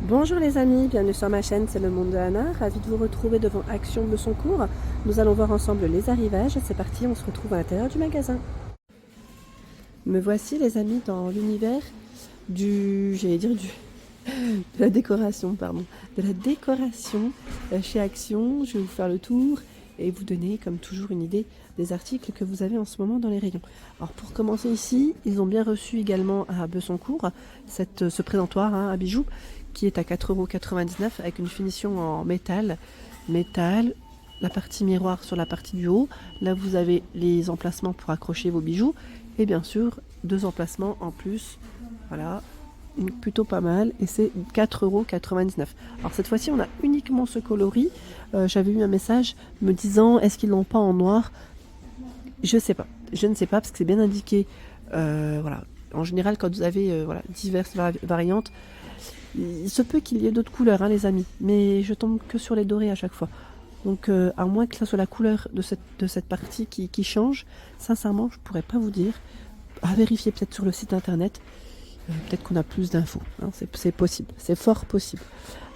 Bonjour les amis, bienvenue sur ma chaîne, c'est le monde de Anna, ravie de vous retrouver devant Action Besoncourt. Nous allons voir ensemble les arrivages, c'est parti, on se retrouve à l'intérieur du magasin. Me voici les amis dans l'univers de la décoration, chez Action. Je vais vous faire le tour et vous donner comme toujours une idée des articles que vous avez en ce moment dans les rayons. Alors pour commencer ici, ils ont bien reçu également à Besoncourt ce présentoir à bijoux qui est à 4,99 € avec une finition en métal, la partie miroir sur la partie du haut. Là vous avez les emplacements pour accrocher vos bijoux et bien sûr 2 emplacements en plus. Voilà, plutôt pas mal, et c'est 4,99 €. Alors cette fois-ci on a uniquement ce coloris. J'avais eu un message me disant est-ce qu'ils l'ont pas en noir. Je ne sais pas parce que c'est bien indiqué. Voilà, en général quand vous avez diverses variantes, il se peut qu'il y ait d'autres couleurs les amis, mais je tombe que sur les dorés à chaque fois. Donc à moins que ça soit la couleur de cette partie qui change, sincèrement je pourrais pas vous dire. À vérifier peut-être sur le site internet. Peut-être qu'on a plus d'infos, c'est possible, c'est fort possible.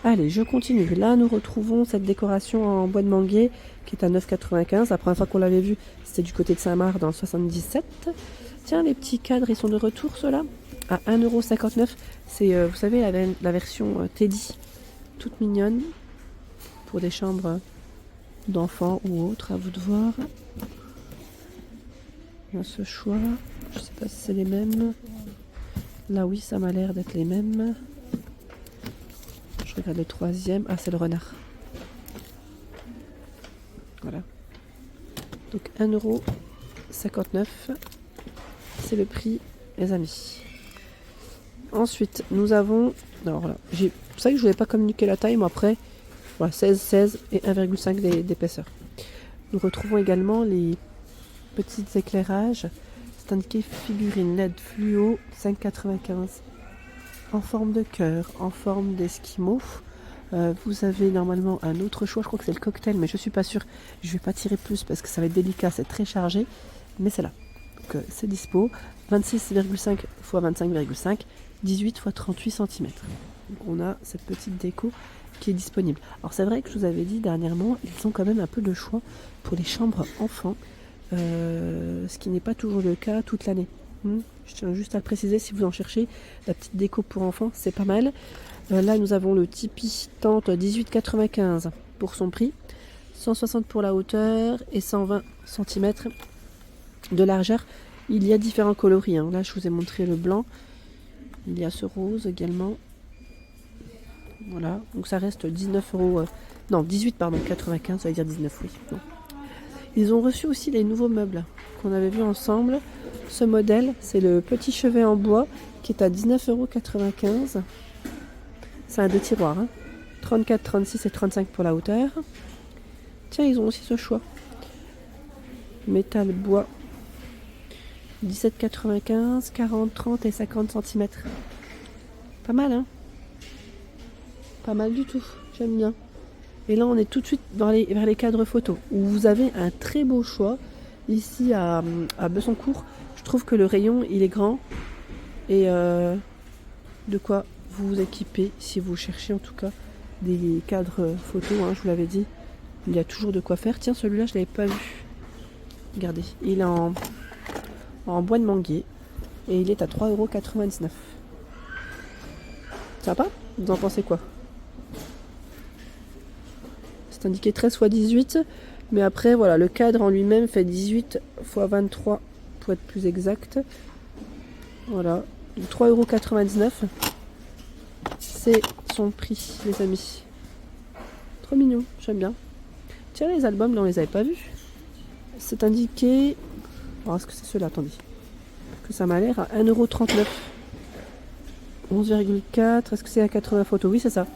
Allez, je continue. Là, nous retrouvons cette décoration en bois de manguier qui est à 9,95 €. La première fois qu'on l'avait vu, c'était du côté de Saint-Marc dans le 77. Tiens, les petits cadres, ils sont de retour, ceux-là, à 1,59 €. C'est, vous savez, la version Teddy, toute mignonne, pour des chambres d'enfants ou autres, à vous de voir. On a ce choix, je sais pas si c'est les mêmes. Là oui, ça m'a l'air d'être les mêmes. Je regarde le troisième. Ah, c'est le renard. Voilà. Donc 1,59 €. C'est le prix, les amis. Ensuite, nous avons... Alors voilà, c'est ça que je voulais pas communiquer la taille, mais après, voilà, 16 et 1,5 d'épaisseur. Nous retrouvons également les petits éclairages. C'est indiqué figurine LED fluo 5,95 € en forme de cœur, en forme d'esquimau. Vous avez normalement un autre choix, je crois que c'est le cocktail, mais je suis pas sûre. Je vais pas tirer plus parce que ça va être délicat, c'est très chargé, mais c'est là. Donc c'est dispo, 26,5 x 25,5, 18 x 38 cm. Donc on a cette petite déco qui est disponible. Alors c'est vrai que je vous avais dit dernièrement, ils ont quand même un peu de choix pour les chambres enfants. Ce qui n'est pas toujours le cas toute l'année. Je tiens juste à le préciser, si vous en cherchez, la petite déco pour enfants, c'est pas mal. Là, nous avons le Tipeee Tente 18,95 € pour son prix, 160 pour la hauteur et 120 cm de largeur. Il y a différents coloris. Là, je vous ai montré le blanc. Il y a ce rose également. Voilà, donc ça reste 19 €. Non, 18, pardon, 95, ça veut dire 19, oui. Non. Ils ont reçu aussi les nouveaux meubles qu'on avait vus ensemble. Ce modèle, c'est le petit chevet en bois qui est à 19,95 €. C'est un 2 tiroirs. 34, 36 et 35 pour la hauteur. Tiens, ils ont aussi ce choix. Métal bois. 17,95 €, 40, 30 et 50 cm. Pas mal, Pas mal du tout. J'aime bien. Et là, on est tout de suite vers les cadres photos, où vous avez un très beau choix. Ici, à Besoncourt, je trouve que le rayon, il est grand. Et de quoi vous équiper, si vous cherchez en tout cas des cadres photos, je vous l'avais dit. Il y a toujours de quoi faire. Tiens, celui-là, je ne l'avais pas vu. Regardez, il est en bois de manguier. Et il est à 3,99 €. Sympa? Vous en pensez quoi? C'est indiqué 13 x 18, mais après voilà, le cadre en lui-même fait 18 x 23 pour être plus exact. Voilà, 3,99 €, c'est son prix, les amis. Trop mignon, j'aime bien. Tiens, les albums là on les avait pas vus. C'est indiqué, alors est-ce que c'est ceux-là? Attendez, que ça m'a l'air à 1,39 €. 11,4, est-ce que c'est à 80 photos? Oui, c'est ça.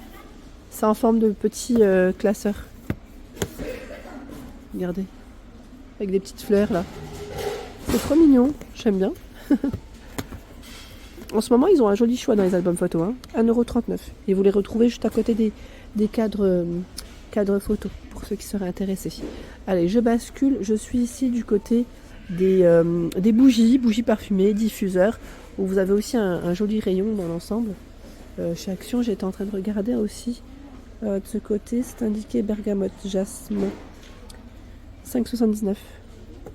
C'est en forme de petit classeur. Regardez, avec des petites fleurs là. C'est trop mignon, j'aime bien. En ce moment, ils ont un joli choix dans les albums photos. 1,39 €. Et vous les retrouvez juste à côté des cadres photos, pour ceux qui seraient intéressés. Allez, je bascule. Je suis ici du côté des bougies parfumées, diffuseurs, où vous avez aussi un joli rayon dans l'ensemble. Chez Action, j'étais en train de regarder aussi. De ce côté, c'est indiqué bergamote, jasmin. 5,79.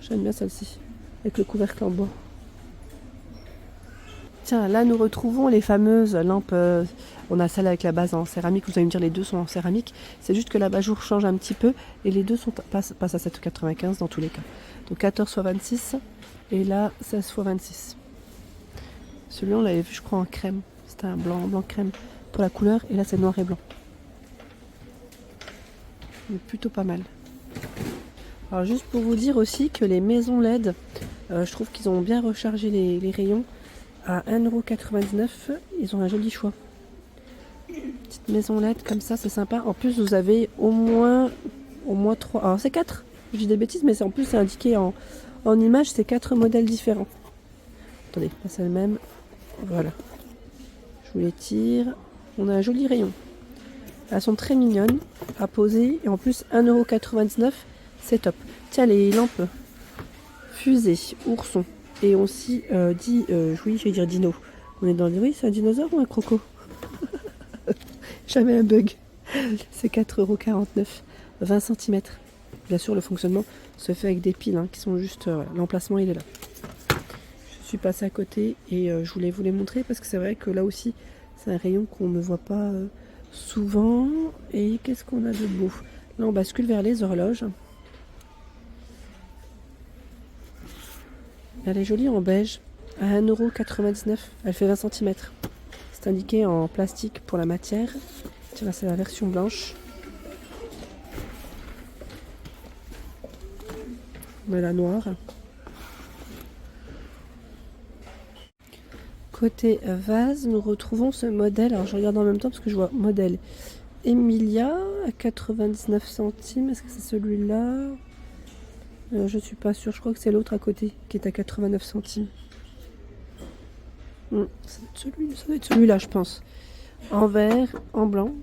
J'aime bien celle-ci. Avec le couvercle en bois. Tiens, là nous retrouvons les fameuses lampes. On a celle avec la base en céramique. Vous allez me dire les deux sont en céramique. C'est juste que l'abat-jour change un petit peu. Et les deux passent à 7,95 dans tous les cas. Donc 14 x 26. Et là 16 x 26. Celui-là on l'avait vu je crois en crème. C'était un blanc crème pour la couleur. Et là c'est noir et blanc. Mais plutôt pas mal. Alors juste pour vous dire aussi que les maisons LED, je trouve qu'ils ont bien rechargé les rayons. À 1,99 €, ils ont un joli choix. Petite maison LED comme ça, c'est sympa. En plus, vous avez au moins 3. Alors, c'est 4. Je dis des bêtises, mais en plus, c'est indiqué en image, c'est 4 modèles différents. Attendez, là, c'est le même. Voilà. Je vous les tire. On a un joli rayon. Elles sont très mignonnes à poser. Et en plus, 1,99 €, c'est top. Tiens, les lampes fusées, ourson. Et aussi oui, je vais dire dino. On est dans le... Oui, c'est un dinosaure ou un croco? Jamais un bug. C'est 4,49 €, 20 cm. Bien sûr, le fonctionnement se fait avec des piles qui sont juste... l'emplacement, il est là. Je suis passée à côté et je voulais vous les montrer parce que c'est vrai que là aussi, c'est un rayon qu'on ne voit pas souvent. Et qu'est-ce qu'on a de beau? Là, on bascule vers les horloges. Elle est jolie en beige, à 1,99 €. Elle fait 20 cm. C'est indiqué en plastique pour la matière. Tiens, c'est la version blanche. On a la noire. Côté vase, nous retrouvons ce modèle. Alors je regarde en même temps parce que je vois modèle Emilia à 99 centimes. Est-ce que c'est celui-là? Je suis pas sûre, je crois que c'est l'autre à côté qui est à 89 centimes. Ça doit être celui-là, je pense. En vert, en blanc.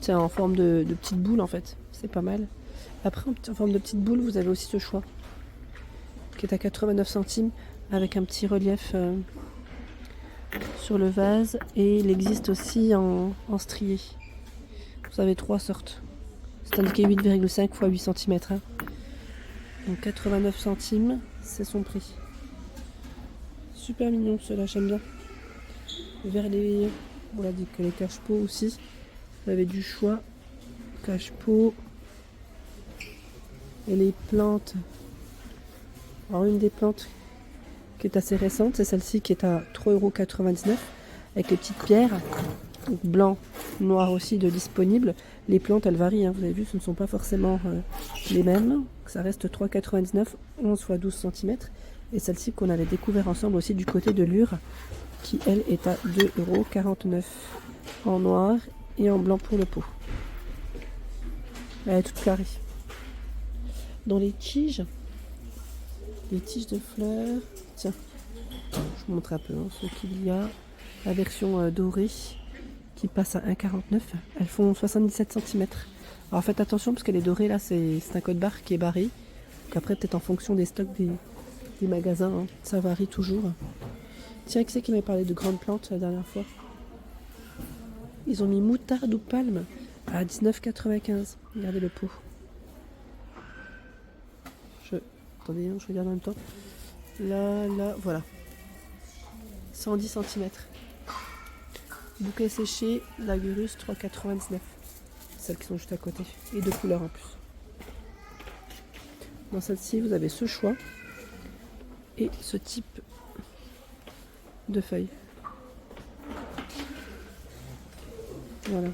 C'est en forme de petite boule en fait. C'est pas mal. Après, en forme de petite boule, vous avez aussi ce choix qui est à 89 centimes avec un petit relief sur le vase. Et il existe aussi en strié. Vous avez 3 sortes. C'est indiqué 8,5 x 8 cm. Donc 89 centimes, c'est son prix. Super mignon ceux-là, j'aime bien. Vers les... On l'a dit que les cache-pots aussi. Vous avez du choix. Cache-pots. Et les plantes. Alors une des plantes qui est assez récente, c'est celle-ci qui est à 3,99 € avec les petites pierres. Donc blanc, noir aussi de disponible. Les plantes elles varient, vous avez vu, ce ne sont pas forcément les mêmes. Ça reste 3,99 €, 11 x 12 cm. Et celle-ci qu'on avait découvert ensemble aussi du côté de Lure, qui elle est à 2,49 € en noir et en blanc pour le pot. Elle est toute carrée. Dans les tiges de fleurs, tiens, je vous montre un peu ce qu'il y a. La version dorée qui passe à 1,49 €. Elles font 77 cm. Alors faites attention parce qu'elle est dorée, là c'est un code barre qui est barré. Donc après peut-être en fonction des stocks des magasins, ça varie toujours. Tiens, qui c'est qui m'a parlé de grandes plantes la dernière fois? Ils ont mis moutarde ou palme à 19,95 €. Regardez le pot. Attendez, je regarde en même temps. Là, voilà. 110 cm. Bouquet séché, Lagurus 3,99 €. Celles qui sont juste à côté. Et de couleurs en plus. Dans celle-ci, vous avez ce choix. Et ce type de feuilles. Voilà.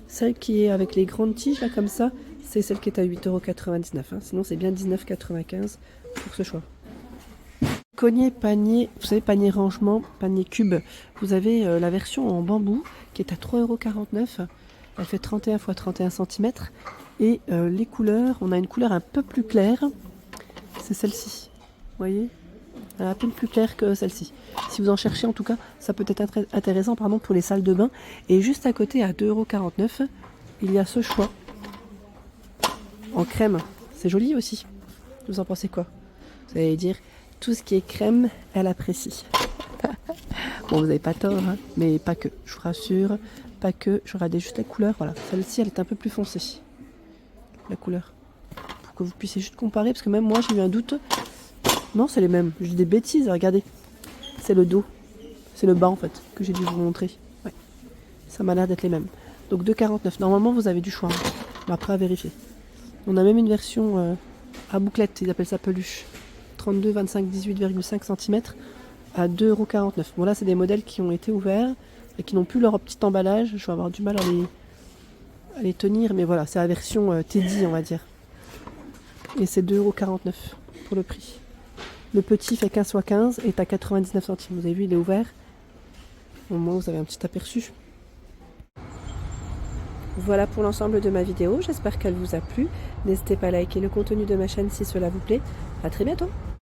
Celle qui est avec les grandes tiges, là, comme ça, c'est celle qui est à 8,99 €. Sinon, c'est bien 19,95 € pour ce choix. Cognier, panier, vous savez, panier rangement, panier cube. Vous avez la version en bambou qui est à 3,49 €. Elle fait 31 x 31 cm. Et les couleurs, on a une couleur un peu plus claire. C'est celle-ci. Vous voyez? Elle est un peu plus claire que celle-ci. Si vous en cherchez, en tout cas, ça peut être intéressant pour les salles de bain. Et juste à côté, à 2,49 €, il y a ce choix. En crème. C'est joli aussi. Vous en pensez quoi? Vous allez dire, tout ce qui est crème, elle apprécie. Bon, vous n'avez pas tort, hein, mais pas que, je vous rassure, pas que. Je regardais juste la couleur, voilà. Celle-ci, elle est un peu plus foncée, la couleur. Pour que vous puissiez juste comparer, parce que même moi, j'ai eu un doute. Non, c'est les mêmes. Je dis des bêtises, regardez. C'est le dos. C'est le bas, en fait, que j'ai dû vous montrer. Ouais. Ça m'a l'air d'être les mêmes. Donc 2,49. Normalement, vous avez du choix. Hein. Mais après, à vérifier. On a même une version à bouclette, ils appellent ça peluche. 32, 25, 18,5 cm à 2,49 €. Bon là, c'est des modèles qui ont été ouverts et qui n'ont plus leur petit emballage. Je vais avoir du mal à les tenir, mais voilà, c'est la version Teddy, on va dire. Et c'est 2,49 € pour le prix. Le petit fait 15 x 15 et est à 99 centimes. Vous avez vu, il est ouvert. Au moins, vous avez un petit aperçu. Voilà pour l'ensemble de ma vidéo. J'espère qu'elle vous a plu. N'hésitez pas à liker le contenu de ma chaîne si cela vous plaît. À très bientôt.